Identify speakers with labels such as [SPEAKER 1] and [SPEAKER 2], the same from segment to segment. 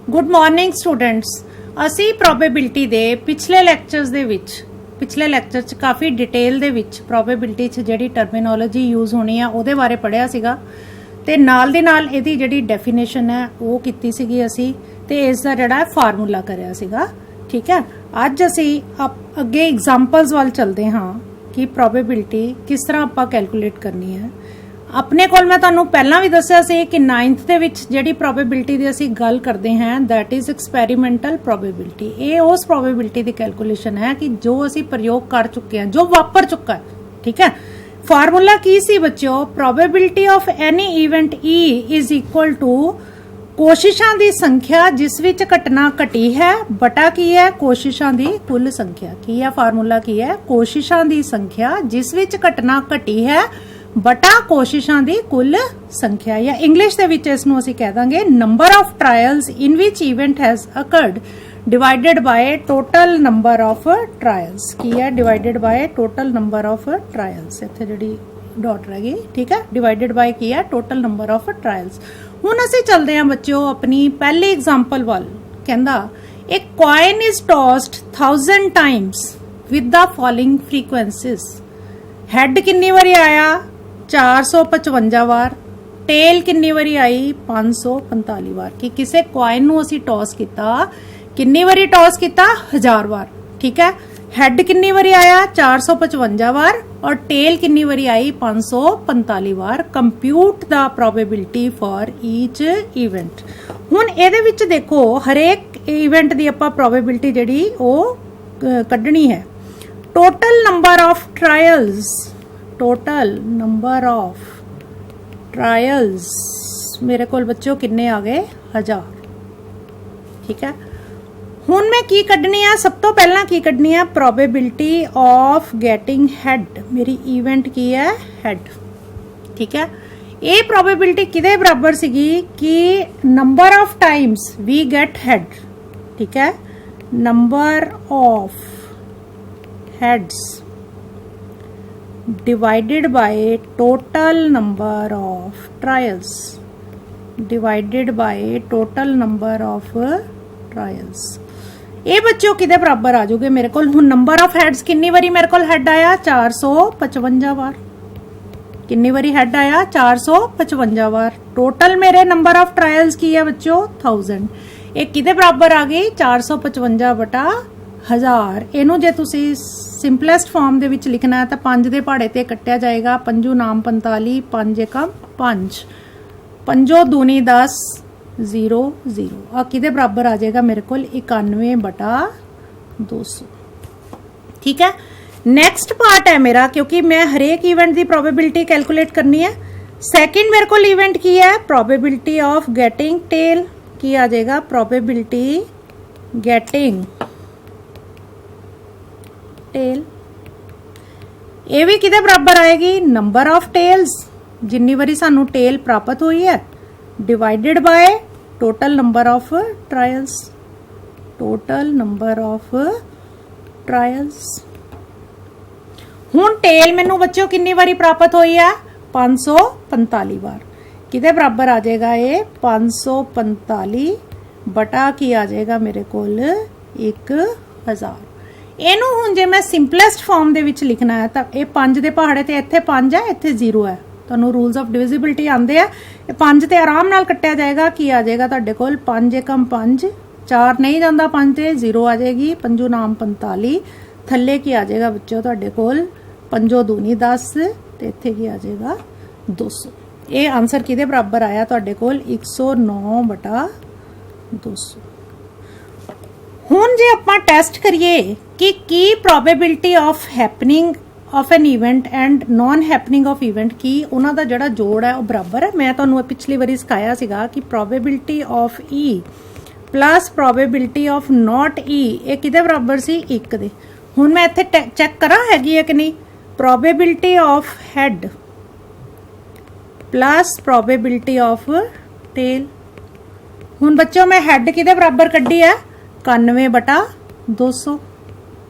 [SPEAKER 1] Good morning students. ਅਸੀਂ probability ਦੇ ਪਿਛਲੇ ਲੈਕਚਰ 'ਚ ਕਾਫੀ ਡਿਟੇਲ ਦੇ ਵਿੱਚ ਪ੍ਰੋਬੇਬਿਲਿਟੀ 'ਚ ਜਿਹੜੀ ਟਰਮੀਨੋਲੋਜੀ ਯੂਜ਼ ਹੋਣੀ ਆ ਉਹਦੇ ਬਾਰੇ ਪੜ੍ਹਿਆ ਸੀਗਾ ਤੇ ਨਾਲ ਦੀ ਨਾਲ ਇਹਦੀ ਜਿਹੜੀ ਡੈਫੀਨੇਸ਼ਨ ਹੈ ਉਹ ਕੀਤੀ ਸੀਗੀ ਅਸੀਂ ਤੇ ਇਸ ਦਾ ਜਿਹੜਾ ਫਾਰਮੂਲਾ ਕਰਿਆ ਸੀਗਾ। ਠੀਕ ਹੈ, ਅੱਜ ਅਸੀਂ ਅੱਗੇ ਐਗਜ਼ਾਮਪਲਸ ਵੱਲ ਚੱਲਦੇ ਹਾਂ ਕਿ ਪ੍ਰੋਬੇਬਿਲਿਟੀ ਕਿਸ ਤਰ੍ਹਾਂ ਆਪਾਂ ਕੈਲਕੂਲੇਟ ਕਰਨੀ ਹੈ। ਆਪਣੇ ਕੋਲ ਮੈਂ ਤੁਹਾਨੂੰ ਪਹਿਲਾਂ ਵੀ ਦੱਸਿਆ ਸੀ ਕਿ 9th ਦੇ ਵਿੱਚ ਜਿਹੜੀ ਪ੍ਰੋਬੇਬਿਲਿਟੀ ਦੀ ਅਸੀਂ ਗੱਲ ਕਰਦੇ ਹਾਂ ਦੈਟ ਇਜ਼ ਐਕਸਪੈਰੀਮੈਂਟਲ ਪ੍ਰੋਬੇਬਿਲਿਟੀ। ਇਹ ਉਸ ਪ੍ਰੋਬੇਬਿਲਿਟੀ ਦੀ ਕੈਲਕੂਲੇਸ਼ਨ ਹੈ ਕਿ ਜੋ ਅਸੀਂ ਪ੍ਰਯੋਗ ਕਰ ਚੁੱਕੇ ਹਾਂ, ਜੋ ਵਾਪਰ ਚੁੱਕਾ ਹੈ। ਠੀਕ ਹੈ, ਫਾਰਮੂਲਾ ਕੀ ਸੀ ਬੱਚਿਓ? Probability of any event E is equal to ਕੋਸ਼ਿਸ਼ਾਂ ਦੀ ਸੰਖਿਆ ਜਿਸ ਵਿੱਚ ਘਟਨਾ ਘਟੀ ਹੈ ਬਟਾ ਕੀ ਹੈ? ਕੋਸ਼ਿਸ਼ਾਂ ਦੀ ਕੁੱਲ ਸੰਖਿਆ। ਕੀ ਹੈ ਫਾਰਮੂਲਾ? ਕੀ ਹੈ? ਕੋਸ਼ਿਸ਼ਾਂ ਦੀ ਸੰਖਿਆ ਜਿਸ ਵਿੱਚ ਘਟਨਾ ਘਟੀ ਹੈ ਬਟਾ ਕੋਸ਼ਿਸ਼ਾਂ ਦੀ ਕੁੱਲ ਸੰਖਿਆ, ਜਾਂ ਇੰਗਲਿਸ਼ ਦੇ ਵਿੱਚ ਇਸ ਨੂੰ ਅਸੀਂ ਕਹਿ ਦਾਂਗੇ number of trials in which event has occurred divided by total number of trials। ਕੀ ਹੈ? divided by total number of trials। ਇੱਥੇ ਜਿਹੜੀ ਡਾਟ ਰਹਿ ਗਈ, ਠੀਕ ਹੈ, divided by ਕੀ ਹੈ? total number of trials। ਹੁਣ ਅਸੀਂ ਚੱਲਦੇ ਹਾਂ ਬੱਚਿਓ ਆਪਣੀ ਪਹਿਲੀ ਐਗਜ਼ਾਮਪਲ ਵੱਲ। ਕਹਿੰਦਾ ਇੱਕ coin is tossed 1000 times with the following frequencies। Head ਕਿੰਨੀ ਵਾਰੀ ਆਇਆ? 455 ਵਾਰ। ਟੇਲ ਕਿੰਨੀ ਵਾਰੀ ਆਈ? 545 ਵਾਰ। ਕਿ ਕਿਸੇ coin ਨੂੰ ਅਸੀਂ ਟੌਸ ਕੀਤਾ, ਕਿੰਨੀ ਵਾਰੀ ਟੌਸ ਕੀਤਾ? 1000 ਵਾਰ। ਠੀਕ ਹੈ, ਹੈਡ ਕਿੰਨੀ ਵਾਰੀ ਆਇਆ? 455 ਵਾਰ ਔਰ ਟੇਲ ਕਿੰਨੀ ਵਾਰੀ ਆਈ? 545 ਵਾਰ। ਕੰਪਿਊਟ ਦਾ ਪ੍ਰੋਬੇਬਿਲਿਟੀ ਫॉर ਈਚ ਇਵੈਂਟ। ਹੁਣ ਇਹਦੇ ਵਿੱਚ ਦੇਖੋ ਹਰੇਕ ਇਵੈਂਟ ਦੀ ਆਪਾਂ ਪ੍ਰੋਬੇਬਿਲਿਟੀ ਜਿਹੜੀ ਉਹ ਕੱਢਣੀ ਹੈ। Total number of trials, total number of trials ਮੇਰੇ ਕੋਲ ਬੱਚਿਓ ਕਿੰਨੇ ਆ ਗਏ? 1000। ਠੀਕ ਹੈ, ਹੁਣ ਮੈਂ ਕੀ ਕੱਢਣੀ ਆ? ਸਭ ਤੋਂ ਪਹਿਲਾਂ ਕੀ ਕੱਢਣੀ ਆ? Probability of getting head. ਮੇਰੀ ਇਵੈਂਟ ਕੀ ਹੈ? ਹੈਡ। ਠੀਕ ਹੈ, ਇਹ ਪ੍ਰੋਬੇਬਿਲਿਟੀ ਕਿਹਦੇ ਬਰਾਬਰ ਸੀਗੀ ਕਿ number of times we get head. ਠੀਕ ਹੈ, number of heads divided by total number of trials, divided by total number of trials। ਇਹ ਬੱਚਿਓ ਕਿਹਦੇ ਬਰਾਬਰ ਆ ਜਾਓਗੇ ਮੇਰੇ ਕੋਲ? ਹੁਣ ਨੰਬਰ ਆਫ ਹੈਡਸ ਕਿੰਨੀ ਵਾਰੀ ਮੇਰੇ ਕੋਲ ਹੈਡ ਆਇਆ? 455 ਵਾਰ। ਕਿੰਨੀ ਵਾਰੀ ਹੈਡ ਆਇਆ? 455 ਵਾਰ। ਟੋਟਲ ਮੇਰੇ ਨੰਬਰ ਆਫ ਟ੍ਰਾਇਲਸ ਕੀ ਹੈ ਬੱਚਿਓ? 1000। ਇਹ ਕਿਹਦੇ ਬਰਾਬਰ ਆ ਗਈ? 455 ਬਟਾ 1000। ਇਹਨੂੰ ਜੇ ਤੁਸੀਂ ਸਿੰਪਲੈਸਟ ਫਾਰਮ ਦੇ ਵਿੱਚ ਲਿਖਣਾ ਹੈ ਤਾਂ 5 ਦੇ ਪਹਾੜੇ ਤੇ ਕੱਟਿਆ ਜਾਏਗਾ। ਪੰਜੂ ਨਾਮ 45, 5 ਏਕਮ 5, ਪੰਜੋ ਦੂਣੀ 10, 0 0। ਆ ਕਿਹਦੇ ਬਰਾਬਰ ਆ ਜਾਏਗਾ ਮੇਰੇ ਕੋਲ? 91 ਬਟਾ 200। ਠੀਕ ਹੈ, ਨੈਕਸਟ ਪਾਰਟ ਹੈ ਮੇਰਾ, ਕਿਉਂਕਿ ਮੈਂ ਹਰੇਕ ਇਵੈਂਟ ਦੀ ਪ੍ਰੋਬੇਬਿਲਿਟੀ ਕੈਲਕੂਲੇਟ ਕਰਨੀ ਹੈ। ਸੈਕਿੰਡ ਮੇਰੇ ਕੋਲ ਇਵੈਂਟ ਕੀ ਹੈ? Probability of getting tail. ਕੀ ਆ ਜਾਏਗਾ? Probability getting tail. ਇਹ ਵੀ ਕਿਹਦੇ ਬਰਾਬਰ ਆਏਗੀ? ਨੰਬਰ ਆਫ ਟੇਲਸ, ਜਿੰਨੀ ਵਾਰੀ ਸਾਨੂੰ ਟੇਲ ਪ੍ਰਾਪਤ ਹੋਈ ਹੈ, divided ਬਾय total number of trials, total number of trials. ਹੁਣ ਟੇਲ ਮੈਨੂੰ ਬੱਚਿਓ ਕਿੰਨੀ ਵਾਰੀ ਪ੍ਰਾਪਤ ਹੋਈ ਹੈ? 545 ਵਾਰ। ਕਿਹਦੇ ਬਰਾਬਰ ਆ ਜਾਏਗਾ ਇਹ? 545 ਬਟਾ ਕੀ ਆ ਜਾਏਗਾ ਮੇਰੇ ਕੋਲ? 1000। ਇਹਨੂੰ ਹੁਣ ਜੇ ਮੈਂ ਸਿੰਪਲੈਸਟ ਫਾਰਮ ਦੇ ਵਿੱਚ ਲਿਖਣਾ ਹੈ ਤਾਂ ਇਹ 5 ਦੇ ਪਹਾੜੇ ਤੇ ਇੱਥੇ 5 ਹੈ, ਇੱਥੇ 0 ਹੈ। ਤੁਹਾਨੂੰ ਰੂਲਸ ਆਫ ਡਿਵਿਜ਼ਿਬਿਲਿਟੀ ਆਉਂਦੇ ਆ। ਇਹ 5 ਤੇ ਆਰਾਮ ਨਾਲ ਕੱਟਿਆ ਜਾਏਗਾ। ਕੀ ਆ ਜਾਏਗਾ ਤੁਹਾਡੇ ਕੋਲ? 5 ਏਕਮ 5, 4 ਨਹੀਂ ਜਾਂਦਾ 5 ਤੇ 0 ਆ ਜਾਏਗੀ। ਪੰਜੂ ਨਾਮ 45, ਥੱਲੇ ਕੀ ਆ ਜਾਏਗਾ ਬੱਚੋ ਤੁਹਾਡੇ ਕੋਲ? ਪੰਜੋ ਦੂਣੀ 10 ਤੇ ਇੱਥੇ ਕੀ ਆ ਜਾਏਗਾ? 200। ਇਹ ਆਨਸਰ ਕਿਹਦੇ ਬਰਾਬਰ ਆਇਆ ਤੁਹਾਡੇ ਕੋਲ? 109 ਬਟਾ 200। ਹੁਣ ਜੇ ਆਪਾਂ ਟੈਸਟ ਕਰੀਏ ਕਿ ਕੀ probability of happening of an event and non happening of event, ਕੀ ਉਹਨਾਂ ਦਾ ਜਿਹੜਾ ਜੋੜ ਹੈ ਉਹ ਬਰਾਬਰ ਹੈ? ਮੈਂ ਤੁਹਾਨੂੰ ਪਿਛਲੀ ਵਾਰੀ ਸਿਖਾਇਆ ਸੀਗਾ ਕਿ probability of E plus probability of not E ਇਹ ਕਿਹਦੇ ਬਰਾਬਰ ਸੀ? 1 ਦੇ। ਹੁਣ ਮੈਂ ਇੱਥੇ ਚੈੱਕ ਕਰਾਂ ਹੈਗੀ ਹੈ ਕਿ ਨਹੀਂ? Probability of head plus probability of tail. ਹੁਣ ਬੱਚਿਓ ਮੈਂ ਹੈਡ ਕਿਹਦੇ ਬਰਾਬਰ ਕੱਢੀ ਹੈ? 91 ਬਟਾ 200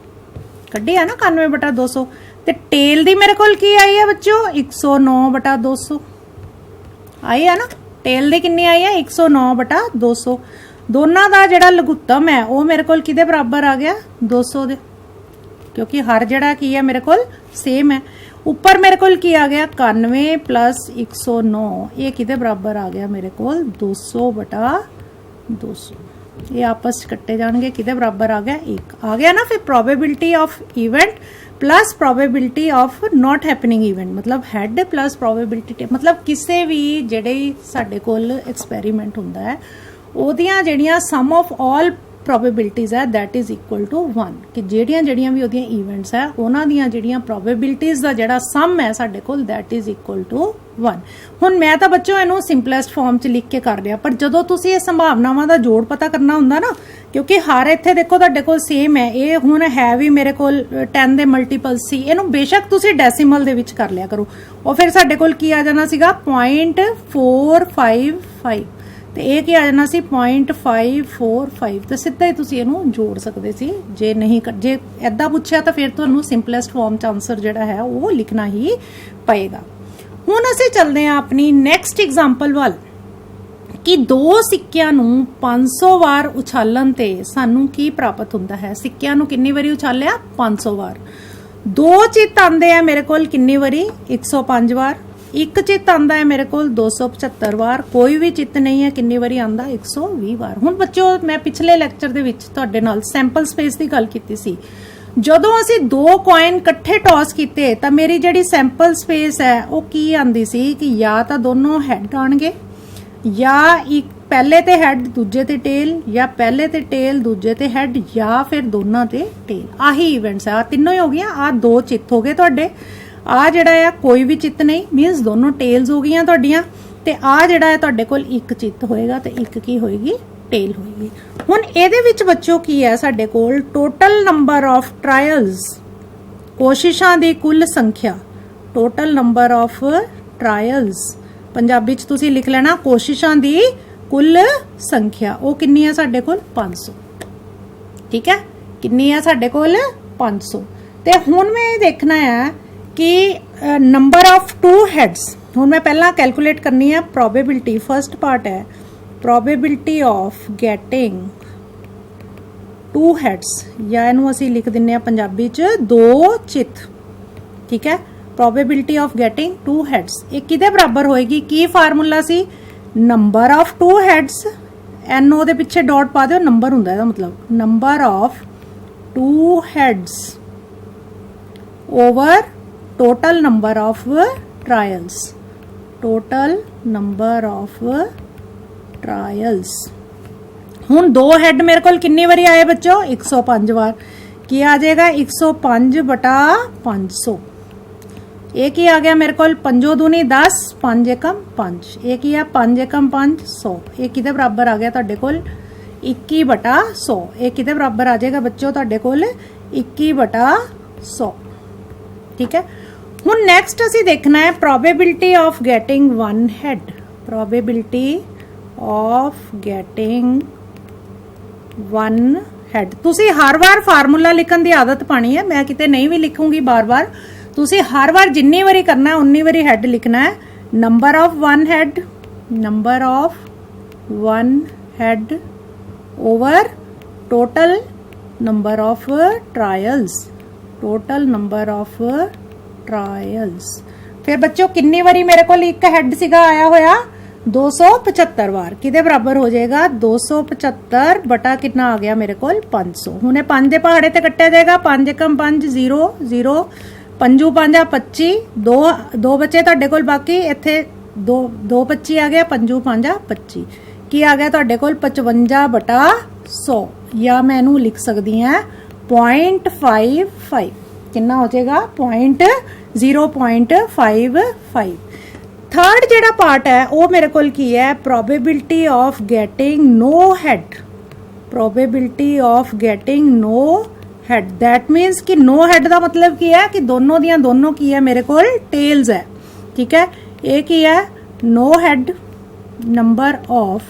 [SPEAKER 1] ਕੱਢੀ ਹੈ ਨਾ, 91 ਬਟਾ 200। ਤੇ ਟੇਲ ਦੀ ਮੇਰੇ ਕੋਲ ਕੀ ਆਈ ਹੈ ਬੱਚਿਓ? 109 ਬਟਾ 200 ਆਈ ਹੈ ਨਾ। ਟੇਲ ਦੀ ਕਿੰਨੀ ਆਈ ਹੈ? 109 ਬਟਾ 200। दोनों का जिहड़ा लघुत्तम है वो मेरे कोल किहदे बराबर आ गया 200 दे, क्योंकि हर जिहड़ा की है मेरे कोल सेम है। ऊपर मेरे कोल की आ गया 91 प्लस 109, ये किहदे बराबर आ गया मेरे कोल 200 बटा 200। ये आपस कट्टे जाएंगे, किहदे बराबर आ गया 1 आ गया ना। फिर probability of event plus probability of not happening event, मतलब हैड प्लस प्रोबेबिलिटी, मतलब किसी भी जिहड़े साडे कोल एक्सपैरीमेंट हुंदा है ओदियां जिहड़ियां सम ऑफ ऑल प्रोबेबिलिटीज़ है दैट इज़ इक्वल टू 1, कि जिहड़ियां जिहड़ियां भी ओदियां इवेंट्स है उन्हां दियां जिहड़ियां प्रोबेबिलिटीज़ दा जिहड़ा सम है साडे कोल दैट इज़ इक्वल टू 1। हुण मैं तां बच्चों इहनूं सिंपलेस्ट फॉर्म च लिख के कर लिया, पर जदों तुसीं इह संभावनावां दा जोड़ पता करना हुंदा ना, क्योंकि हर इत्थे देखो तुहाडे कोल सेम है, ये हुण है भी मेरे कोल 10 दे मल्टीपल्स सी, इहनूं बेशक तुसीं डेसीमल दे विच कर लिया करो, और फिर साडे कोल की आ जाना सीगा 0.455, तो ये की आ जाना सी 0.545, तो सीधा ही तुसीं इहनूं जोड़ सकदे सी। जे नहीं जे इदां पुछिआ तो फिर तुहानूं सिंपलेस्ट फॉर्म च आंसर जिहड़ा है वो लिखना ही पएगा। हुण असीं चलदे हां अपनी नैक्सट एग्जाम्पल वल, कि दो सिक्किਆਂ ਨੂੰ 500 ਵਾਰ ਉਛਾਲਣ ਤੇ ਸਾਨੂੰ ਕੀ ਪ੍ਰਾਪਤ ਹੁੰਦਾ ਹੈ। ਸਿੱਕਿਆਂ ਨੂੰ ਕਿੰਨੀ ਵਾਰੀ ਉਛਾਲਿਆ 500 ਵਾਰ। ਦੋ ਚਿੱਤ ਆਂਦੇ ਆ ਮੇਰੇ ਕੋਲ ਕਿੰਨੀ ਵਾਰੀ 105 ਵਾਰ। ਇੱਕ ਚਿੱਤ ਆਂਦਾ ਹੈ ਮੇਰੇ ਕੋਲ 275 ਵਾਰ। ਕੋਈ ਵੀ ਚਿੱਤ ਨਹੀਂ ਹੈ ਕਿੰਨੀ ਵਾਰੀ ਆਂਦਾ 120 ਵਾਰ। ਹੁਣ ਬੱਚਿਓ ਮੈਂ ਪਿਛਲੇ ਲੈਕਚਰ ਦੇ ਵਿੱਚ ਤੁਹਾਡੇ ਨਾਲ ਸੈਂਪਲ ਸਪੇਸ ਦੀ ਗੱਲ ਕੀਤੀ ਸੀ। ਜਦੋਂ ਅਸੀਂ ਦੋ ਕੋਇਨ ਇਕੱਠੇ ਟੌਸ ਕੀਤੇ ਤਾਂ ਮੇਰੀ ਜਿਹੜੀ ਸੈਂਪਲ ਸਪੇਸ ਹੈ ਉਹ ਕੀ ਆਂਦੀ ਸੀ ਕਿ ਜਾਂ ਤਾਂ ਦੋਨੋਂ ਹੈਡ ਆਣਗੇ, ਜਾਂ ਇੱਕ ਪਹਿਲੇ ਤੇ ਹੈਡ ਦੂਜੇ ਤੇ ਟੇਲ, ਜਾਂ ਪਹਿਲੇ ਤੇ ਟੇਲ ਦੂਜੇ ਤੇ ਹੈਡ, ਜਾਂ ਫਿਰ ਦੋਨਾਂ ਤੇ ਟੇਲ। ਆਹੀ ਇਵੈਂਟਸ ਆ, ਤਿੰਨੋਂ ਹੀ ਹੋ ਗਈਆਂ। ਆ ਦੋ ਚਿੱਤ ਹੋ ਗਏ ਤੁਹਾਡੇ। ਆ ਜਿਹੜਾ ਆ ਕੋਈ ਵੀ ਚਿੱਤ ਨਹੀਂ, ਮੀਨਸ ਦੋਨੋਂ ਟੇਲਸ ਹੋ ਗਈਆਂ ਤੁਹਾਡੀਆਂ। ਤੇ ਆ ਜਿਹੜਾ ਹੈ ਤੁਹਾਡੇ ਕੋਲ ਇੱਕ ਚਿੱਤ ਹੋਏਗਾ ਤੇ ਇੱਕ ਕੀ ਹੋਏਗੀ ਟੇਲ ਹੋਏਗੀ। ਹੁਣ ਇਹਦੇ ਵਿੱਚ ਬੱਚੋ ਕੀ ਹੈ ਸਾਡੇ ਕੋਲ ਟੋਟਲ ਨੰਬਰ ਆਫ ਟਰਾਇਲਸ, ਕੋਸ਼ਿਸ਼ਾਂ ਦੀ ਕੁੱਲ ਸੰਖਿਆ। Total number of trials Punjabi ਚ ਤੁਸੀਂ ਲਿਖ ਲੈਣਾ ਕੋਸ਼ਿਸ਼ਾਂ ਦੀ ਕੁੱਲ ਸੰਖਿਆ। ਉਹ ਕਿੰਨੀ ਹੈ ਸਾਡੇ ਕੋਲ 500। ਠੀਕ ਹੈ, ਕਿੰਨੀ ਹੈ ਸਾਡੇ ਕੋਲ 500। ਤੇ ਹੁਣ ਮੈਂ ਇਹ ਦੇਖਣਾ ਹੈ ਕਿ ਨੰਬਰ ਆਫ 2 ਹੈਡਸ। ਹੁਣ ਮੈਂ ਪਹਿਲਾਂ ਕੈਲਕੂਲੇਟ ਕਰਨੀ ਹੈ ਪ੍ਰੋਬੇਬਿਲਿਟੀ। ਫਸਟ ਪਾਰਟ ਹੈ ਪ੍ਰੋਬੇਬਿਲਿਟੀ ਆਫ ਗੈਟਿੰਗ 2 ਹੈਡਸ, ਜਾਂ ਇਹਨੂੰ ਅਸੀਂ ਲਿਖ ਦਿੰਨੇ ਆ ਪੰਜਾਬੀ ਚ ਦੋ ਚਿੱਤ। ਠੀਕ ਹੈ, ਪ੍ਰੋਬੇਬਿਲਿਟੀ ਆਫ ਗੈਟਿੰਗ 2 ਹੈਡਸ ਇਹ ਕਿਹਦੇ ਬਰਾਬਰ ਹੋਏਗੀ? ਕੀ ਫਾਰਮੂਲਾ ਸੀ? ਨੰਬਰ ਆਫ 2 ਹੈਡਸ, NO ਦੇ ਪਿੱਛੇ ਡਾਟ ਪਾ ਦਿਓ, ਨੰਬਰ ਹੁੰਦਾ ਇਹਦਾ ਮਤਲਬ। Number of 2 heads over total number of trials. Total number of trials. ਹੁਣ ਦੋ ਹੈਡ ਮੇਰੇ ਕੋਲ ਕਿੰਨੀ ਵਾਰੀ ਆਏ ਬੱਚੋ? 105 ਵਾਰ। ਕੀ ਆ ਜਾਏਗਾ 105 ਬਟਾ 500। ਇਹ ਕੀ ਆ ਗਿਆ ਮੇਰੇ ਕੋਲ 5 दूनी 10, 5 एकम 5। ਇਹ ਕੀ ਆ 5 एकम 5 100। ਇਹ ਕਿਹਦੇ ਬਰਾਬਰ ਆ ਗਿਆ ਤੁਹਾਡੇ ਕੋਲ 21 ਬਟਾ 100। ਇਹ ਕਿਹਦੇ ਬਰਾਬਰ ਆ ਜਾਏਗਾ ਬੱਚੋ ਤੁਹਾਡੇ ਕੋਲ 21 ਬਟਾ 100। ਠੀਕ ਹੈ, ਹੁਣ ਨੈਕਸਟ ਅਸੀਂ ਦੇਖਣਾ ਹੈ probability of getting 1 head. Probability of getting 1 head. ਤੁਸੀਂ ਹਰ ਵਾਰ ਫਾਰਮੂਲਾ ਲਿਖਣ ਦੀ ਆਦਤ ਪਾਣੀ ਹੈ, ਮੈਂ ਕਿਤੇ ਨਹੀਂ ਵੀ ਲਿਖੂੰਗੀ ਬਾਰ-ਬਾਰ। ਤੁਸੀਂ ਹਰ ਵਾਰ ਜਿੰਨੀ ਵਾਰੀ ਕਰਨਾ ਉਨੀ ਵਾਰੀ ਹੈਡ ਲਿਖਣਾ ਹੈ। Number of 1 head, number of 1 head over total number of trials. Total number of trials. ਫਿਰ ਬੱਚੋ ਕਿੰਨੀ ਵਾਰੀ ਮੇਰੇ ਕੋਲ ਇੱਕ ਹੈਡ ਸੀਗਾ ਆਇਆ ਹੋਇਆ 275 ਵਾਰ। ਕਿਹਦੇ ਬਰਾਬਰ ਹੋ ਜਾਏਗਾ 275 ਬਟਾ ਕਿੰਨਾ ਆ ਗਿਆ ਮੇਰੇ ਕੋਲ 500। ਹੁਣ ਇਹ 5 ਦੇ ਪਹਾੜੇ ਤੇ ਕੱਟਿਆ ਜਾਏਗਾ। 5 एकम 5 0 0, 5 5 25, ਦੋ ਬੱਚੇ ਤੁਹਾਡੇ ਕੋਲ ਬਾਕੀ। ਇੱਥੇ 2 25 ਆ ਗਿਆ, 5 5 25। ਕੀ ਆ ਗਿਆ ਤੁਹਾਡੇ ਕੋਲ 55 ਬਟਾ 100, ਜਾਂ ਮੈਂ ਇਹਨੂੰ ਲਿਖ ਸਕਦੀ ਹਾਂ 0.55। ਕਿੰਨਾ ਹੋ ਜਾਏਗਾ 0.55। ਥਰਡ ਜਿਹੜਾ ਪਾਰਟ ਹੈ ਉਹ ਮੇਰੇ ਕੋਲ ਕੀ ਹੈ probability of getting no head. Probability of getting no head that means कि नो हैड का मतलब की है कि दोनों दियां दोनों की है मेरे को टेल्स है। ठीक है, ये की है no head. Number of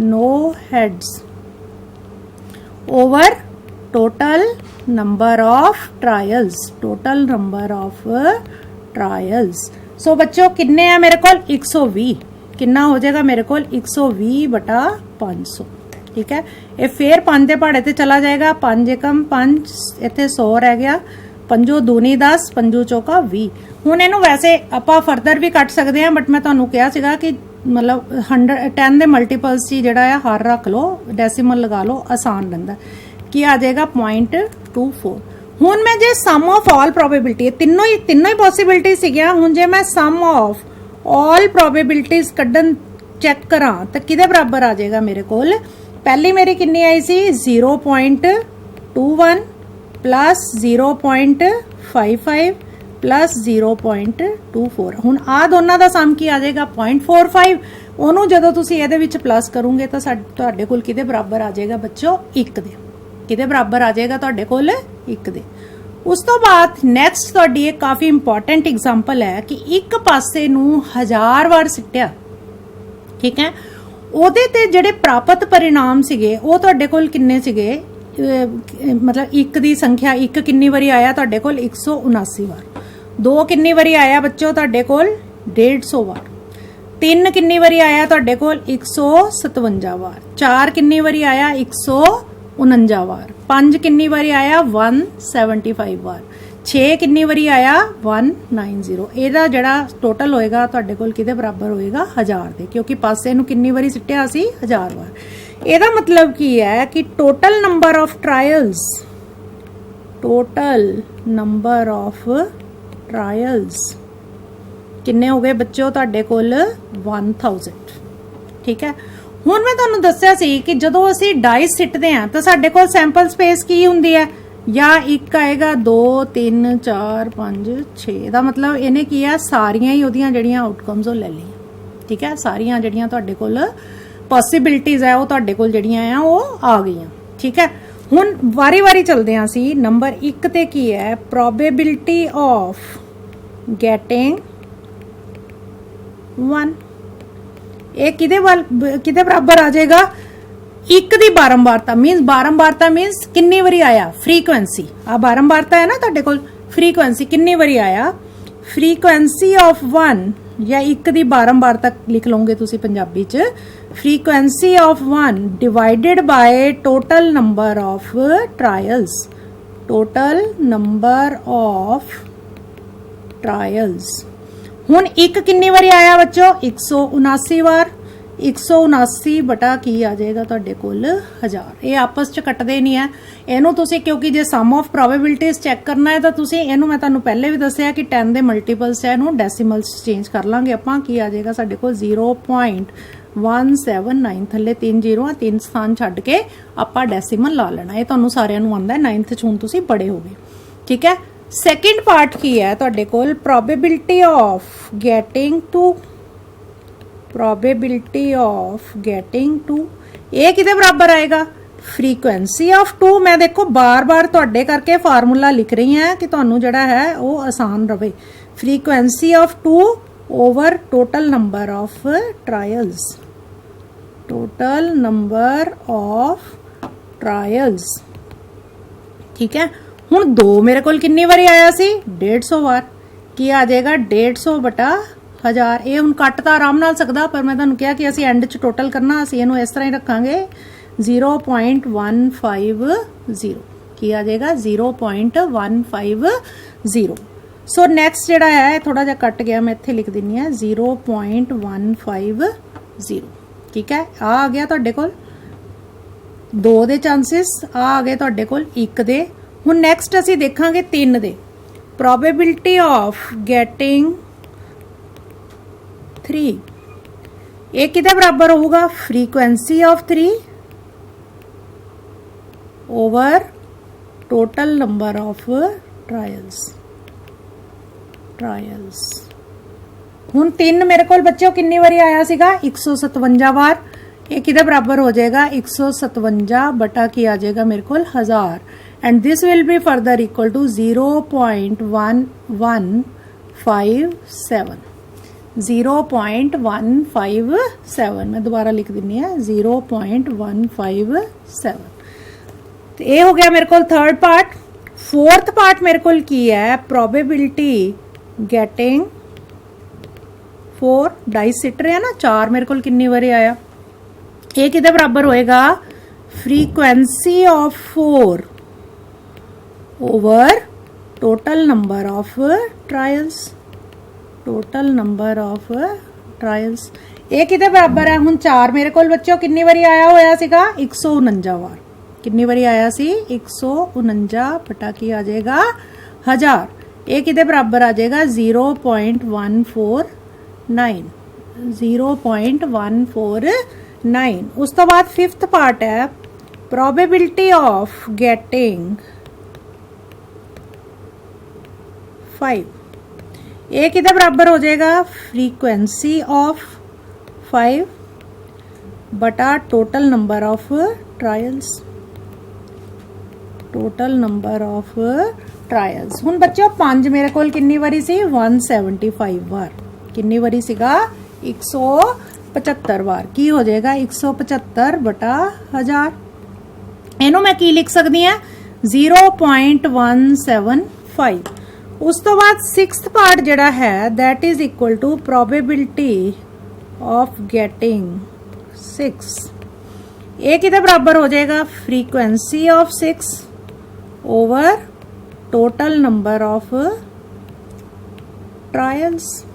[SPEAKER 1] no heads over total number of trials. Total number of trials. So बच्चों किन्ने है मेरे को 120। किन्ना हो जाएगा मेरे को 120 बटा 500। ठीक है, ये फिर 5 के पहाड़े ते चला जाएगा, 5 एकम 5, इत्थे 100 रह गया, 5 दूनी 10, 5 चौका 20। हुण इहनूं वैसे आपां फरदर भी कट सकते हैं, बट मैं तुहानूं कहा सीगा कि मतलब 10 के मल्टीपल्स च जिहड़ा आ हर रख लो, डेसीमल लगा लो, आसान रहिंदा। की आ जाएगा 0.24। हुण मैं जे सम ऑफ ऑल प्रोबेबिलिटी, तीनों ही पॉसिबिलिटी सीगियां, हुण जे मैं सम ऑफ ऑल प्रोबेबिलिटीज कड्ढन चैक करा तो किहदे बराबर आ जाएगा मेरे कोल। पहली मेरी कितनी आई सी 0.21 प्लस 0.55 प्लस 0.24। हुण आ दोनों का सम की आ जाएगा 0.45। ਉਹਨੂੰ ਜਦੋਂ ਤੁਸੀਂ ਇਹਦੇ ਵਿੱਚ ਪਲੱਸ ਕਰੋਗੇ ਤਾਂ ਤੁਹਾਡੇ ਕੋਲ ਕਿਹਦੇ ਬਰਾਬਰ ਆ ਜਾਏਗਾ ਬੱਚੋ 1 ਦੇ। ਕਿਹਦੇ ਬਰਾਬਰ ਆ ਜਾਏਗਾ ਤੁਹਾਡੇ ਕੋਲ 1 ਦੇ। ਉਸ ਤੋਂ ਬਾਅਦ ਨੈਕਸਟ ਤੁਹਾਡੀ ਇੱਕ ਕਾਫੀ ਇੰਪੋਰਟੈਂਟ ਐਗਜ਼ਾਮਪਲ ਹੈ ਕਿ ਇੱਕ ਪਾਸੇ ਨੂੰ 1000 ਵਾਰ ਸਿੱਟਿਆ, ਠੀਕ ਹੈ, ਉਹਦੇ ਤੇ ਜਿਹੜੇ ਪ੍ਰਾਪਤ परिणाम ਸੀਗੇ ਉਹ ਤੁਹਾਡੇ ਕੋਲ ਕਿੰਨੇ ਸੀਗੇ, मतलब 1 ਦੀ ਸੰਖਿਆ 1 ਕਿੰਨੀ ਵਾਰੀ ਆਇਆ ਤੁਹਾਡੇ ਕੋਲ 179 ਵਾਰ, 2 ਕਿੰਨੀ ਵਾਰੀ ਆਇਆ ਬੱਚੋ ਤੁਹਾਡੇ ਕੋਲ 150 ਵਾਰ, 3 ਕਿੰਨੀ ਵਾਰੀ ਆਇਆ ਤੁਹਾਡੇ ਕੋਲ 157 ਵਾਰ, 4 ਕਿੰਨੀ ਵਾਰੀ ਆਇਆ 149 ਵਾਰ, 5 ਕਿੰਨੀ ਵਾਰੀ ਆਇਆ 175 ਵਾਰ, 6 ਕਿੰਨੀ ਵਾਰੀ ਆਇਆ 190। ਇਹਦਾ ਜਿਹੜਾ ਟੋਟਲ ਹੋਏਗਾ ਤੁਹਾਡੇ ਕੋਲ ਕਿਹਦੇ ਬਰਾਬਰ ਹੋਏਗਾ 1000 ਦੇ, ਕਿਉਂਕਿ ਪਾਸੇ ਨੂੰ ਕਿੰਨੀ ਵਾਰੀ ਸਿੱਟਿਆ ਸੀ 1000 ਵਾਰ। ਇਹਦਾ ਮਤਲਬ ਕੀ ਹੈ ਕਿ total number of trials, total number of trials किन्ने हो गए बच्चों ਤੁਹਾਡੇ ਕੋਲ 1000। ठीक है, ਹੁਣ मैं ਤੁਹਾਨੂੰ ਦੱਸਿਆ ਸੀ कि ਜਦੋਂ ਅਸੀਂ ਡਾਈਸ ਸਿੱਟਦੇ ਹਾਂ ਤਾਂ ਸਾਡੇ ਕੋਲ ਸੈਂਪਲ ਸਪੇਸ ਕੀ ਹੁੰਦੀ ਹੈ, ਜਾਂ 1 ਆਏਗਾ 2 3 4 5 6। ਦਾ मतलब ਇਹਨੇ ਕੀ ਹੈ ਸਾਰੀਆਂ ਹੀ ਉਹਦੀਆਂ ਜਿਹੜੀਆਂ ਆਊਟਕਮਸ ਉਹ ਲੈ ਲਈਆਂ। ठीक है, ਸਾਰੀਆਂ ਜਿਹੜੀਆਂ ਤੁਹਾਡੇ ਕੋਲ ਪੋਸਿਬਿਲਿਟੀਜ਼ ਹੈ ਉਹ ਤੁਹਾਡੇ ਕੋਲ ਜਿਹੜੀਆਂ ਆ ਉਹ ਆ ਗਈਆਂ। ठीक है, ਹੁਣ ਵਾਰੀ-ਵਾਰੀ ਚੱਲਦੇ ਹਾਂ ਅਸੀਂ। ਨੰਬਰ 1 ਤੇ ਕੀ ਹੈ, ਪ੍ਰੋਬੇਬਿਲਿਟੀ ਆਫ ਗੈਟਿੰਗ 1। ਇਹ ਕਿਹਦੇ ਬਰਾबर आ जाएगा 1 ਦੀ ਬਾਰੰਬਾਰਤਾ। मीनस ਬਾਰੰਬਾਰਤਾ मीनस ਕਿੰਨੀ ਵਾਰੀ ਆਇਆ, ਫ੍ਰੀਕੁਐਂਸੀ। ਆ ਬਾਰੰਬਾਰਤਾ ਹੈ ਨਾ ਤੁਹਾਡੇ ਕੋਲ, ਫ੍ਰੀਕੁਐਂਸੀ ਕਿੰਨੀ ਵਾਰੀ ਆਇਆ। ਫ੍ਰੀਕੁਐਂਸੀ ਆਫ 1 ਜਾਂ 1 ਦੀ ਬਾਰੰਬਾਰਤਾ ਲਿਖ ਲਓਗੇ ਤੁਸੀਂ ਪੰਜਾਬੀ ਚ, frequency of 1 divided ਬਾय total number of trials. Total number of trials. ਹੁਣ 1 ਕਿੰਨੀ ਵਾਰੀ ਆਇਆ ਬੱਚੋ 179 ਵਾਰ, 179 ਬਟਾ ਕੀ ਆ ਜਾਏਗਾ ਤੁਹਾਡੇ ਕੋਲ 1000। ਇਹ ਆਪਸ ਚ ਕੱਟਦੇ ਨਹੀਂ ਹੈ ਇਹਨੂੰ ਤੁਸੀਂ, ਕਿਉਂਕਿ ਜੇ ਸਮ ਆਫ ਪ੍ਰੋਬੇਬਿਲਿਟੀਜ਼ ਚੈੱਕ ਕਰਨਾ ਹੈ ਤਾਂ ਤੁਸੀਂ ਇਹਨੂੰ, ਮੈਂ ਤੁਹਾਨੂੰ ਪਹਿਲੇ ਵੀ ਦੱਸਿਆ ਕਿ 10 ਦੇ ਮਲਟੀਪਲਸ ਹੈ, ਇਹਨੂੰ ਡੈਸੀਮਲਸ ਚੇਂਜ ਕਰ ਲਾਂਗੇ ਆਪਾਂ। ਕੀ ਆ ਜਾਏਗਾ ਸਾਡੇ ਕੋਲ 0.179। ਥੱਲੇ 3 0 ਆ, 3 ਸਥਾਨ ਛੱਡ ਕੇ ਆਪਾਂ ਡੈਸੀਮਲ ਲਾ ਲੈਣਾ। ਇਹ ਤੁਹਾਨੂੰ ਸਾਰਿਆਂ ਨੂੰ ਆਉਂਦਾ 9th ਚ, ਹੁਣ ਤੁਸੀਂ ਬੜੇ ਹੋ ਗਏ। ठीक है, ਸੈਕਿੰਡ ਪਾਰਟ ਕੀ ਹੈ ਤੁਹਾਡੇ ਕੋਲ, probability of getting 2। Probability of getting 2 ਇਹ ਕਿਹਦੇ ਬਰਾਬਰ ਆਏਗਾ, ਫ੍ਰੀਕੁਐਂਸੀ ਆਫ 2। ਮੈਂ ਦੇਖੋ ਬਾਰ-ਬਾਰ ਤੁਹਾਡੇ ਕਰਕੇ ਫਾਰਮੂਲਾ ਲਿਖ ਰਹੀ ਹਾਂ ਕਿ ਤੁਹਾਨੂੰ ਜਿਹੜਾ ਹੈ ਉਹ ਆਸਾਨ ਰਵੇ। Frequency of 2 over total number of trials. Total number of trials. ठीक है, ਹੁਣ 2 ਮੇਰੇ ਕੋਲ ਕਿੰਨੀ ਵਾਰੀ ਆਇਆ ਸੀ 150 ਵਾਰ। ਕੀ ਆ ਜਾਏਗਾ 150 ਬਟਾ 1000। ਇਹ ਹੁਣ ਕੱਟ ਤਾਂ ਆਰਾਮ ਨਾਲ ਸਕਦਾ, ਪਰ ਮੈਂ ਤੁਹਾਨੂੰ ਕਿਹਾ ਕਿ ਅਸੀਂ ਐਂਡ ਚ ਟੋਟਲ ਕਰਨਾ, ਅਸੀਂ ਇਹਨੂੰ ਇਸ ਤਰ੍ਹਾਂ ਹੀ ਰੱਖਾਂਗੇ 0.150। ਕੀ ਆ ਜਾਏਗਾ 0.150। ਸੋ ਨੈਕਸਟ ਜਿਹੜਾ ਹੈ ਥੋੜਾ ਜਿਹਾ ਕੱਟ ਗਿਆ, ਮੈਂ ਇੱਥੇ ਲਿਖ ਦਿੰਨੀ ਆ 0.150। ਠੀਕ ਹੈ, ਆ ਗਿਆ ਤੁਹਾਡੇ ਕੋਲ 2 ਦੇ ਚਾਂਸਸ, ਆ ਗਏ ਤੁਹਾਡੇ ਕੋਲ 1 ਦੇ। ਹੁਣ ਨੈਕਸਟ ਅਸੀਂ ਦੇਖਾਂਗੇ 3 ਦੇ। ਪ੍ਰੋਬੇਬਿਲਿਟੀ ਆਫ ਗੈਟਿੰਗ 3 ਇਹ ਕਿਹਦੇ ਬਰਾਬਰ ਹੋਊਗਾ, frequency of 3 over total number of trials. ਹੁਣ 3 ਮੇਰੇ ਕੋਲ ਬੱਚਿਓ ਕਿੰਨੀ ਵਾਰੀ ਆਇਆ ਸੀਗਾ 157 ਵਾਰ। ਇਹ ਕਿਹਦੇ ਬਰਾਬਰ ਹੋ ਜਾਏਗਾ 157 ਬਟਾ ਕੀ ਆ ਜਾਏਗਾ ਮੇਰੇ ਕੋਲ 1000। and this will be further equal to 0.1157। 0.157 मैं दोबारा लिख दिनी है 0.157। तो ये हो गया मेरे को थर्ड पार्ट। फोर्थ पार्ट मेरे को की है प्रोबेबिलिटी गेटिंग 4। डाइस सिट रहे हैं ना 4 मेरे को कितनी बारी आया ये किदे बराबर होएगा frequency of 4 over total number of trials. Total number of trials ये किदे बराबर है हुण 4 मेरे कोल बच्चों कितनी बारी आया होया सीगा 149 बार। कितनी बारी आया सी 149 बटा की आ जाएगा 1000। ये किदे बराबर आ जाएगा 0.149 0.149। उस तो बाद फिफ्थ पार्ट है प्रोबेबिलिटी ऑफ गेटिंग 5। ये किधर बराबर हो जाएगा फ्रीक्वेंसी ऑफ 5 बटा total number of trials. Total number of trials हुण बच्चों 5 मेरे कोल कितनी बारी सी 175 बार। कितनी बारी सीगा 175 बार। की हो जाएगा 175 बटा 1000। इनू मैं की लिख सकती है 0.175। उस तो बाद सिक्स्थ पार्ट जड़ा है that is equal to probability of getting 6। ये किधर बराबर हो जाएगा frequency of 6 over total number of trials.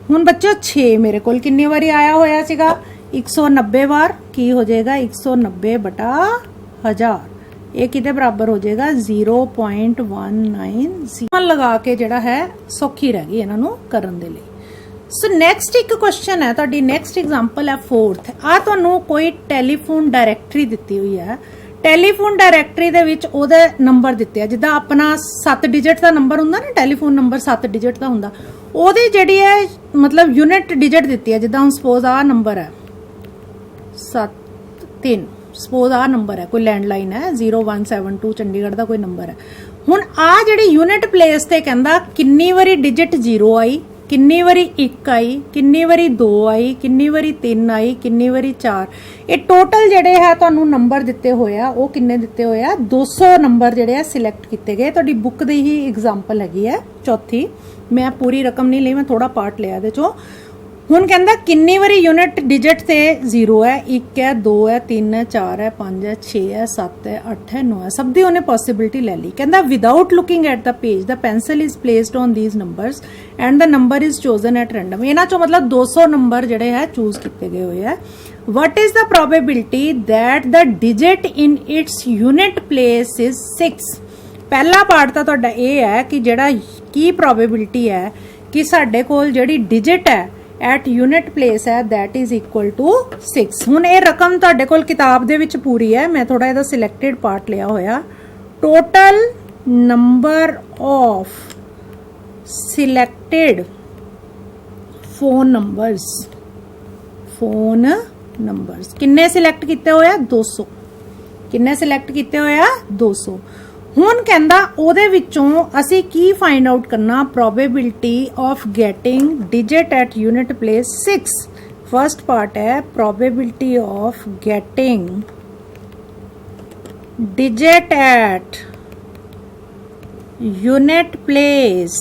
[SPEAKER 1] हुण बच्चों 6 मेरे कोल कितनी बारी आया होया सीगा 190 बार। की हो जाएगा 190 बटा 1000। ये किदे बराबर हो जाएगा 0.190 लगा के जड़ा है सौखी रह गई इन्हां नूं करन दे लई। सो नैक्सट एक क्वेश्चन है तुहाडी नैक्सट एग्जांपल है 4th। आ तुहानूं कोई टैलीफोन डायरैक्टरी दित्ती हुई है। टैलीफोन डायरैक्टरी दे विच ओहदे नंबर दित्ते आ जिद्दां अपना 7 डिजिट दा नंबर हुंदा ना टैलीफोन नंबर 7 डिजिट दा हुंदा ओहदी जिहड़ी है मतलब यूनिट डिजिट दित्ती है जिद्दां सपोज आ नंबर है 73 सपोज आ नंबर है कोई लैंडलाइन है 0172 चंडीगढ़ का कोई नंबर है। हुण आ जिहड़ी यूनिट प्लेस ते कहंदा किन्नी वारी डिजिट 0 आई किन्नी वारी 1 आई किन्नी वारी 2 आई किन्नी वारी 3 आई किन्नी वारी 4। ये टोटल जिहड़े है तुहानूं नंबर दित्ते होए आ वो किन्ने दित्ते होए आ 200 नंबर जिहड़े आ सिलेक्ट कीते गए। तुहाडी बुक दी ही एग्जांपल हैगी है चौथी। मैं पूरी रकम नहीं ली मैं थोड़ा पार्ट लिया इहदे चों। हुण कहंदा किन्नी वारी यूनिट डिजिट से 0 है 1 है 2 है 3 है 4 है 5 है 6 है 7 है 8 है 9 है सब दी उन्हें पॉसिबिलिटी ले ली। कहंदा without looking at the page the pencil is placed on these numbers and the number is chosen at random. इन्हां चों मतलब 200 नंबर जिहड़े है चूज कीते गए होए है। What is the probability that the digit in its unit place is 6। पहला पार्ट तो तुहाडा ये है कि जिहड़ा की प्रोबेबिलिटी है कि साडे कोल जिहड़ी डिजिट है एट यूनिट प्लेस है दैट इज इक्वल टू 6। हुण ये रकम तुहाडे कोल किताब दे विच पूरी है मैं थोड़ा इहदा सिलेक्टेड पार्ट लिया होया। Total number of selected phone numbers किन्ने सिलेक्ट किते होया 200। किन्ने सिलेक्ट किते होया 200। हुण कहंदा ओहदे विचों असी की फाइंड आउट करना probability of getting digit at unit place 6। First part है probability of getting digit at unit place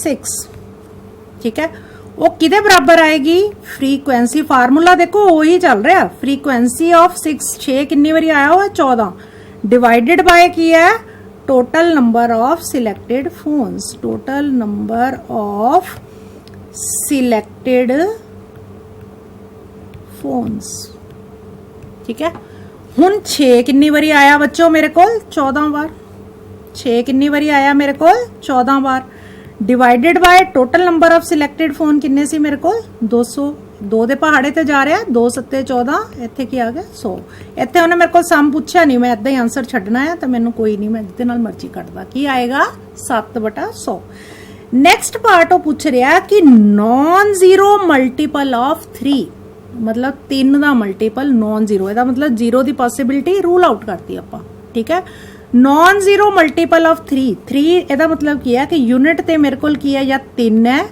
[SPEAKER 1] 6। ठीक है वो किदे बराबर आएगी फ्रीक्वेंसी फार्मूला देखो वही चल रहा है फ्रीक्वेंसी ऑफ 6 कितनी बारी आया हुआ 14 डिवाइडेड बाय की है total number of selected phones. Total number of selected phones. ठीक है हुण 6 कितनी बारी आया बच्चों मेरे को 14 बार। 6 कितनी बारी आया मेरे को 14 बार divided by total number of selected phone किन्ने सी मेरे को 200। 2 दे पहाड़े ते जा रहा 2 सत्ते 14 इत्थे की आ गया 100। इत्थे उन्हें मेरे को सम पूछा नहीं मैं इदा ही आंसर छड्डना है तो मैनू कोई नहीं मैं जिहदे नाल मर्जी कटदा की आएगा 7/100। नैक्सट पार्ट वो पूछ रहा कि नॉन जीरो मल्टीपल ऑफ 3 मतलब 3 का मल्टीपल नॉन जीरो ਇਹਦਾ मतलब 0 की पॉसिबिलिटी रूल आउट करती आपां। ठीक है नॉन जीरो मल्टीपल ऑफ 3 ਇਹਦਾ मतलब की है कि यूनिट ते मेरे को की है या 3 है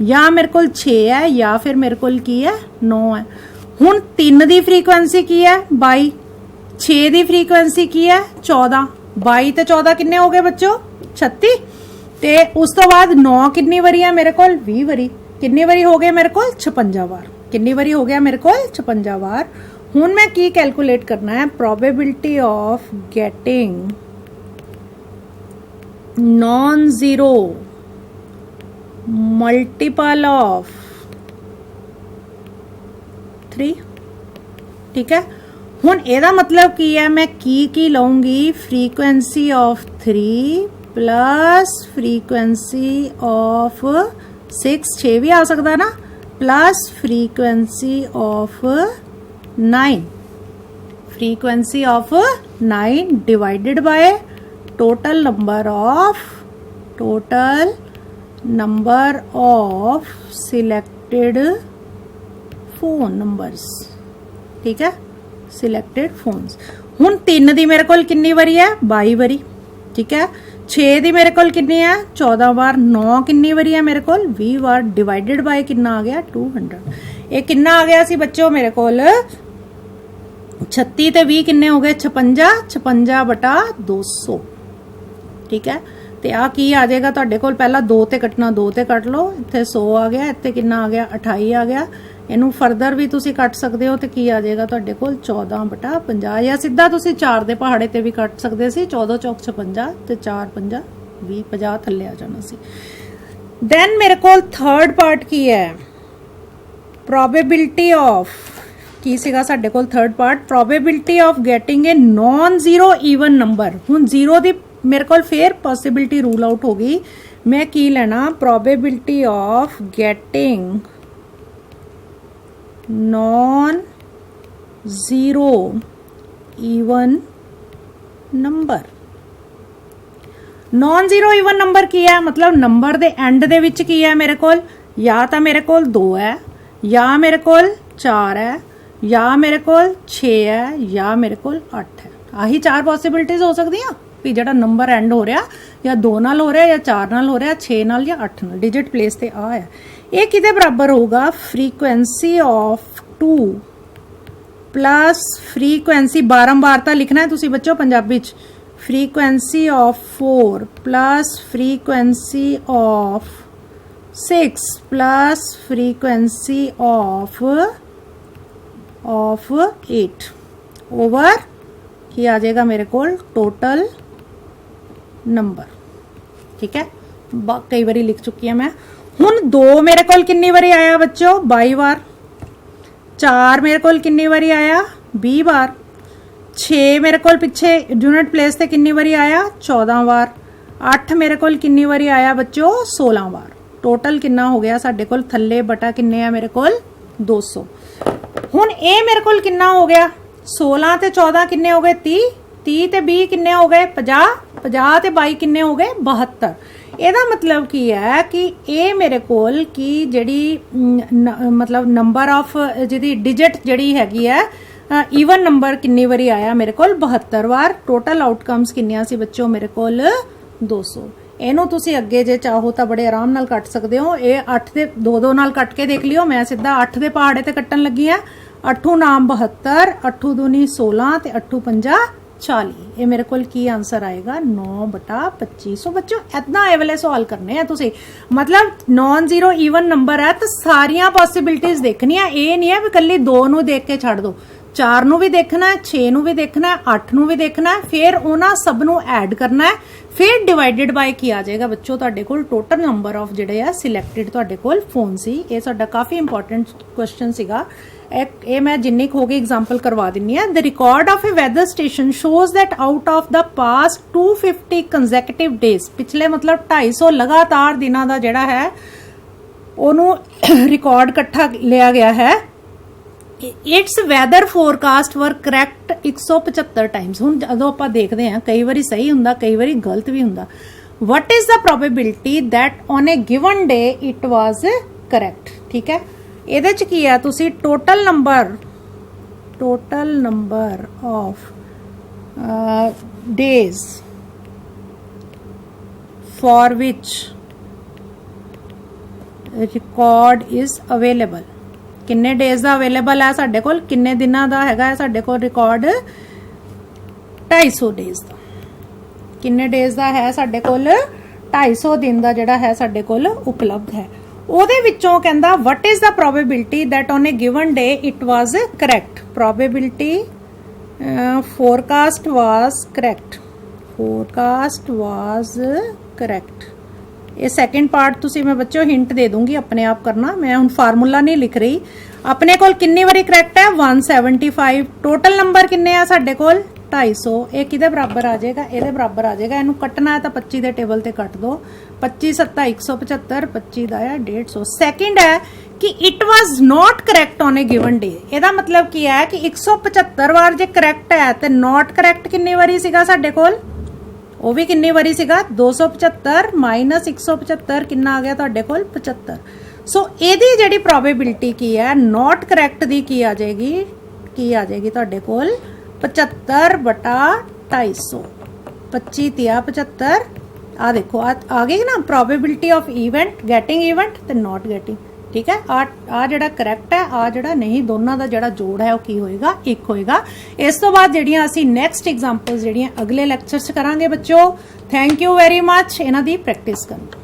[SPEAKER 1] या मेरे को 6 है या फिर मेरे को की है 9 है। हुण 3 की फ्रीक्वेंसी की है 22 6 की फ्रीक्वेंसी की है 14 22 ते 14 किन्ने हो गए बच्चों 36 ते उस तो बाद 9 कितनी बारी है मेरे को 20 बारी कितनी बारी हो गए मेरे को 56 बार। कितनी बारी हो गया मेरे को 56 बार। हुण मैं की कैलकुलेट करना है, probability of getting non zero multiple of 3। ठीक है, हुण एदा मतलब की है, मैं की लाऊंगी frequency of 3 plus frequency of 6, 6 भी आ सकता ना, plus frequency of 9, frequency of 9 divided by total number of selected phone numbers. ठीक है, सिलेक्टेड फोन्स। हुण 3 दी मेरे कोल कितनी बारी है, 22 बारी। ठीक है, 6 दी मेरे कोल कितनी है, 14 बार। 9 कितनी बारी है मेरे कोल, 20 बार। डिवाइडेड बाय कितना आ गया, 200। ये कितना आ गया सी बच्चों मेरे कोल, 36 ते 20 किन्ने हो गए, 56, 56 बटा 200। ठीक है, ते आ की आ जाएगा तुहाडे कोल, पहला 2 ते कटना, 2 ते कट लो, इत्थे 100 आ गया, इत्थे कितना आ गया, 28 आ गया। इनू फरदर भी तुसी कट सकते हो, तो की आ जाएगा तुहाडे कोल 14 बटा 50, या सीधा तुसी 4 दे पहाड़े ते भी कट सकते सी, 14 चौक 56 ते 4 50 20 50 थल्ले आ जाना सी। देन मेरे कोल थर्ड पार्ट की है, प्रोबेबिलिटी ऑफ की सीगा साडे कोल third part, probability of getting a non zero even number. हुण जीरो दी मेरे कोल फिर पॉसिबिलिटी रूल आउट होगी, मैं की लेना, probability of getting non zero even number. Non zero even number की है, मतलब नंबर दे एंड दे विच की है मेरे कोल, या तो मेरे कोल 2 है, या मेरे कोल 4 है, या मेरे कोल 6 है, या मेरे कोल 8 है। आही 4 पॉसिबिलिटीज हो सकती हैं भी जेड़ा नंबर एंड हो रहा या 2 नाल हो रहा, या 4 नाल हो रहा, 6 नाल या 8 नाल। डिजिट प्लेस ते आ है। ये किदे बराबर होगा, फ्रीक्वेंसी ऑफ 2 प्लस फ्रीक्वेंसी, बारंबारता लिखना है तुसी बच्चों पंजाबी च, frequency of 4 plus frequency of 6 plus frequency of 8 over की आ जाएगा मेरे कोल टोटल नंबर। ठीक है, कई बारी लिख चुकी है मैं। हुण 2 मेरे कोल कितनी बारी आया बच्चों, 22 बार। 4 मेरे कोल कितनी बारी आया, 20 बार। 6 मेरे कोल पिछे यूनिट प्लेस ते कितनी बारी आया, 14 बार। 8 मेरे कोल कितनी बारी आया बच्चों, 16 बार। टोटल कितना हो गया साडे कोल, थल्ले बटा किन्ने है मेरे कोल, 200। हुण ए मेरे कोल कितना हो गया, 16 ते 14 किन्ने हो गए, 30, 30 ते 20 किन्ने हो गए, 50, 50 ते 22 किन्ने हो गए, 72। ਇਹਦਾ मतलब की है कि ये मेरे कोल की जड़ी मतलब नंबर ऑफ जिहदी डिजिट जड़ी हैगी है ईवन नंबर किन्नी बारी आया मेरे कोल, 72 बार। टोटल आउटकम्स किन्नियां सी बच्चों मेरे कोल, 200। ਇਹਨੂੰ ਤੁਸੀਂ ਅੱਗੇ ਜੇ ਚਾਹੋ ਤਾਂ ਬੜੇ ਆਰਾਮ ਨਾਲ ਕੱਟ ਸਕਦੇ ਹੋ। ਇਹ 8 ਦੇ 2-2 ਨਾਲ ਕੱਟ ਕੇ ਦੇਖ ਲਿਓ, ਮੈਂ ਸਿੱਧਾ 8 ਦੇ ਪਹਾੜੇ ਤੇ ਕੱਟਣ ਲੱਗੀ ਆ। 8 ਨਾਮ 72, 8 दूनी 16 ਤੇ 8 50 40। ਇਹ ਮੇਰੇ ਕੋਲ ਕੀ ਆਨਸਰ ਆਏਗਾ, 9/25। ਸੋ ਬੱਚੋ ਇਦਾਂ ਇਹ ਵਾਲੇ ਸਵਾਲ ਕਰਨੇ ਆ ਤੁਸੀਂ, ਮਤਲਬ ਨॉन ਜ਼ੀਰੋ ਈਵਨ ਨੰਬਰ ਹੈ ਤਾਂ ਸਾਰੀਆਂ ਪੋਸਿਬਿਲਿਟੀਆਂ ਦੇਖਣੀਆਂ। ਇਹ ਨਹੀਂ ਹੈ ਵੀ ਕੱਲੀ 2 ਨੂੰ ਦੇਖ ਕੇ ਛੱਡ ਦੋ, 4 ਨੂੰ ਵੀ ਦੇਖਣਾ है, 6 ਨੂੰ ਵੀ ਦੇਖਣਾ है, 8 ਨੂੰ ਵੀ ਦੇਖਣਾ है, ਫਿਰ ਉਹਨਾਂ ਸਭ ਨੂੰ ਐਡ ਕਰਨਾ है, ਫਿਰ ਡਿਵਾਈਡਡ ਬਾਈ ਕੀ ਆ ਜਾਏਗਾ ਬੱਚੋ ਤੁਹਾਡੇ ਕੋਲ ਟੋਟਲ ਨੰਬਰ ਆਫ ਜਿਹੜੇ ਆ ਸਿਲੈਕਟਡ ਤੁਹਾਡੇ ਕੋਲ ਫੋਨ ਸੀ। ਇਹ ਸਾਡਾ ਕਾਫੀ ਇੰਪੋਰਟੈਂਟ ਕੁਐਸਚਨ ਸੀਗਾ। ਇਹ ਮੈਂ ਜਿੰਨੀ ਹੋ ਗਈ ਐਗਜ਼ਾਮਪਲ ਕਰਵਾ ਦਿੰਨੀ ਆ। The record of a weather station shows that out of the past 250 consecutive days, ਪਿਛਲੇ ਮਤਲਬ 250 ਲਗਾਤਾਰ ਦਿਨਾਂ ਦਾ ਜਿਹੜਾ ਹੈ ਉਹਨੂੰ ਰਿਕਾਰਡ ਇਕੱਠਾ ਲਿਆ ਗਿਆ ਹੈ। It's weather forecast were correct 175 times. हुण जदों आपां देखदे हां कई वारी सही हुंदा, कई वारी गलत भी हुंदा। What is the probability that on A given day it was correct. ठीक है, ਇਹਦੇ ਚ ਕੀ ਹੈ, ਤੁਸੀਂ total number of days for which record is available, किन्ने डेज का अवेलेबल है साडे कोल, किन्ने दिनां दा हैगा साडे कोल रिकॉर्ड, 250 डेज का। किन्ने डेज का है साडे कोल, 250 दिन का जिहड़ा है साडे कोल उपलब्ध है। ਉਹਦੇ ਵਿੱਚੋਂ ਕਹਿੰਦਾ what is the probability that on a given day it was correct. Probability forecast was correct. Forecast was correct. ਇਹ ਸੈਕਿੰਡ ਪਾਰਟ ਤੁਸੀਂ ਮੈਂ ਬੱਚਿਓ ਹਿੰਟ ਦੇ ਦੂੰਗੀ ਆਪਣੇ ਆਪ ਕਰਨਾ, ਮੈਂ ਹੁਣ ਫਾਰਮੂਲਾ ਨਹੀਂ ਲਿਖ ਰਹੀ। ਆਪਣੇ ਕੋਲ ਕਿੰਨੀ ਵਾਰੀ ਕਰੈਕਟ ਹੈ 175। ਟੋਟਲ ਨੰਬਰ ਕਿੰਨੇ ਆ ਸਾਡੇ ਕੋਲ 250। ਇਹ ਕਿਹਦੇ ਬਰਾਬਰ ਆ ਜਾਏਗਾ, ਇਹਦੇ ਬਰਾਬਰ ਆ ਜਾਏਗਾ। ਇਹਨੂੰ ਕੱਟਣਾ ਹੈ ਤਾਂ 25 ਦੇ ਟੇਬਲ ਤੇ ਕੱਟ ਦੋ। 25 7 175, 25 ਦਾ ਆ 150। ਸੈਕਿੰਡ ਹੈ ਕਿ it was not correct on a given day. ਇਹਦਾ ਮਤਲਬ ਕੀ ਹੈ ਕਿ 175 ਵਾਰ ਜੇ ਕਰੈਕਟ ਹੈ ਤੇ ਨੋਟ ਕਰੈਕਟ ਕਿੰਨੀ ਵਾਰੀ ਸੀਗਾ ਸਾਡੇ ਕੋਲ, ਉਹ ਵੀ ਕਿੰਨੀ ਵਾਰੀ ਸੀਗਾ 275 ਮਾਈਨਸ 175 ਕਿੰਨਾ ਆ ਗਿਆ ਤੁਹਾਡੇ ਕੋਲ 75। ਸੋ ਇਹਦੀ ਜਿਹੜੀ ਪ੍ਰੋਬੇਬਿਲਿਟੀ ਕੀ ਹੈ ਨੋਟ ਕਰੈਕਟ ਦੀ ਕੀ ਆ ਜਾਏਗੀ ਤੁਹਾਡੇ ਕੋਲ 75 ਬਟਾ 250। 25 ਤਿਆ 75। ਆ ਦੇਖੋ ਆ ਗਈ ਨਾ probability of event, getting event ਤੇ ਨੋਟ ਗੈਟਿੰਗ। ठीक है, आ ਜਿਹੜਾ ਕਰੈਕਟ ਹੈ ਆ ਜਿਹੜਾ ਨਹੀਂ, ਦੋਨਾਂ ਦਾ ਜਿਹੜਾ ਜੋੜ ਹੈ ਉਹ ਕੀ ਹੋਏਗਾ 1 ਹੋਏਗਾ। ਇਸ ਤੋਂ ਬਾਅਦ ਜਿਹੜੀਆਂ ਅਸੀਂ ਨੈਕਸਟ ਐਗਜ਼ਾਮਪਲਸ ਜਿਹੜੀਆਂ ਅਗਲੇ ਲੈਕਚਰ 'ਚ ਕਰਾਂਗੇ ਬੱਚਿਓ। ਥੈਂਕ ਯੂ ਵੈਰੀ ਮੱਚ ਇਹਨਾਂ ਦੀ ਪ੍ਰੈਕਟਿਸ ਕਰੋ।